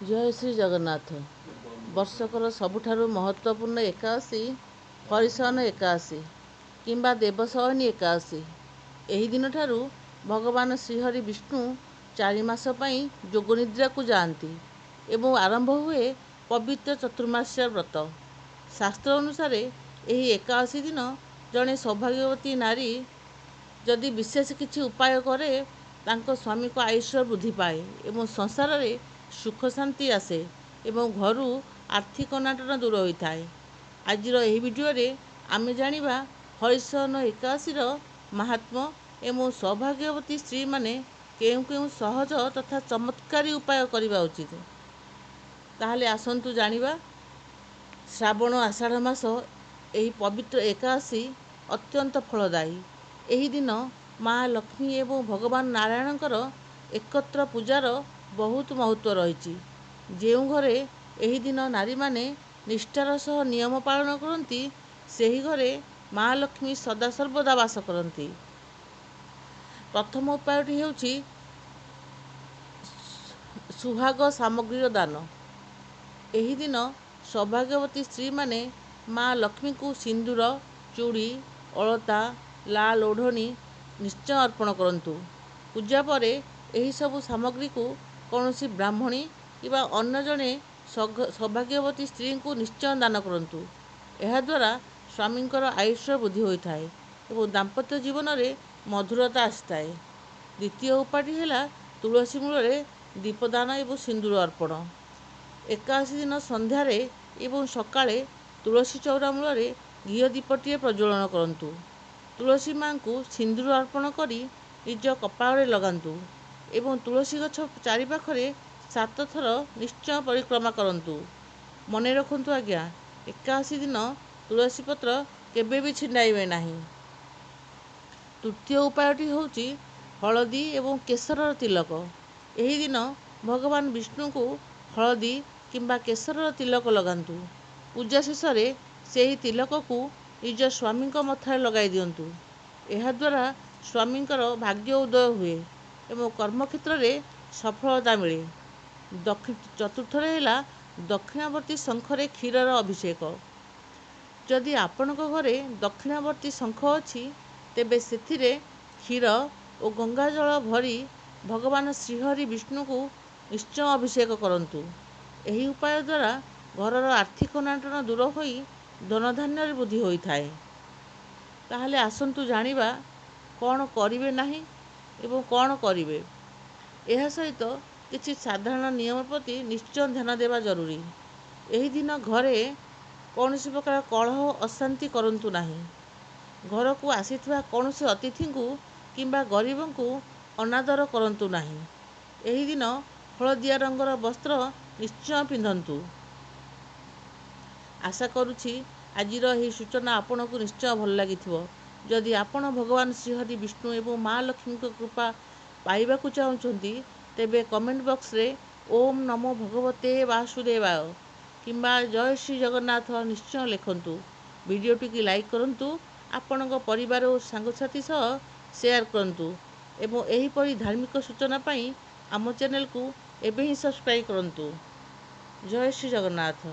जय श्री जगन्नाथ। वर्षकर सबुठारु महत्वपूर्ण एकादशी हरिशयन एकादशी किंबा देवशयनी एकादशी। एही दिन ठारू भगवान श्रीहरि विष्णु 4 मास पई जोगनिद्रा को जाती एवं आरंभ हुए पवित्र चतुर्मास्य व्रत। शास्त्र अनुसार एही एकादशी दिन जड़े सौभाग्यवती नारी जदि विशेष किछि उपाय करे तांको स्वामी को आयुष्य वृद्धि पाए एवं संसार रे सुख शांति आसे एवं घरू आर्थिक अनाटन दूर होता है। आजिर एही वीडियो रे आमे जानिबा हरिशयन एकादशी महात्म्य एवं सौभाग्यवती स्त्री माने केउ केउ सहज तथा चमत्कारी उपाय करिबा उचित। ताहले आसंतु जानिबा। श्रावण आषाढ़ मास एही पवित्र एकादशी अत्यंत फलदायी। एही दिन माँ लक्ष्मी एवं भगवान नारायणकर एकत्र पूजार बहुत महत्व रही। जेउ घरे एही दिन नारी माने निष्ठार सह नियम पालन करती सेही घरे माँ लक्ष्मी सदासर्वदा वास करती। प्रथम उपायटी हेउछि सुहाग सामग्रीर दान। एही दिन सौभाग्यवती स्त्री माने माँ लक्ष्मी को सिंदूर, चूड़ी, अलता, लाल ओढ़नी निश्चय अर्पण करंतु। पूजा परे एही सबु सामग्री को कौनसी ब्राह्मणी किबा अन्य जने सौभाग्यवती स्त्री को निश्चय दान करंतु। एहा द्वारा स्वामींकर आयुष्य वृद्धि होता है एवं दाम्पत्य जीवन रे मधुरता आसता है। द्वितीय उपायटी है तुलसी मूल दीपदान एवं सिंदूर अर्पण। एकादशी दिन संध्यार एवं सकाळे तुलसी चौरा मूल घी दीपटे प्रज्वलन करंतु। तुलसी माँ को सिंदूर अर्पण करी निज कपाଳରେ लगांतु एवं तुलसी गछ चारिपाखरे 7 थर निश्चय परिक्रमा करंतु। मने रखंतु आज्ञा, एकादशी दिन तुलसी पत्र केबे भी छिंडाइबे नाही। तृतीय उपायटी होउची हलदी एवं केसरर तिलक। एही दिन भगवान विष्णु को हलदी किंबा केसरर तिलक लगांतु। पूजा शेष रे सेही तिलक को निज स्वामी मथारे लगाई दियंतु। एहा द्वारा स्वामींकर भाग्य उदय हुए एवं कर्मक्षेत्र रे सफलता मिले। चतुर्थरे है दक्षिणावर्ती शंखरे क्षीरर अभिषेक। जदि आपणक घरे दक्षिणावर्ती शंख अछि तेबे सेथिरे क्षीर और गंगाजल भरी भगवान श्रीहरि विष्णु को निश्चय अभिषेक करंतु। एही उपाय द्वारा घरर आर्थिक अनाटन दूर होई धनधान्य वृद्धि होता है। ताहले आसंतु जानिबा कौन करिवे नाही एवं कौन करिवे। एहा सहित किछि साधारण नियम प्रति निश्चय ध्यान देवा जरूरी। एही दिन घरे कौनसी प्रकार कलह अशांति करंतु नाही। घर को आसीथिबा कौनसी अतिथि को किंबा गरीब को अनादर करंतु नाही। एही दिन हलदिया रंगर वस्त्र निश्चय पिंधंतु। आशा करुछि आजिर एही सूचना आपन को निश्चय भल लागिथिबो। जदि आपण भगवान श्रीहरि विष्णु एवं माँ लक्ष्मी कृपा पाइबाकु चाहुछंती तेबे कमेंट बॉक्स रे ओम नमो भगवते वासुदेवाय किंबा जय श्री जगन्नाथ निश्चय लिखंतु। वीडियोटी की लाइक करंतु, आपणक परिवार और सांगसाथी सह शेयर करंतु एवं एहीपरि धार्मिक सूचना पाई आम चैनल को एबे ही सब्सक्राइब करंतु। जय श्री जगन्नाथ।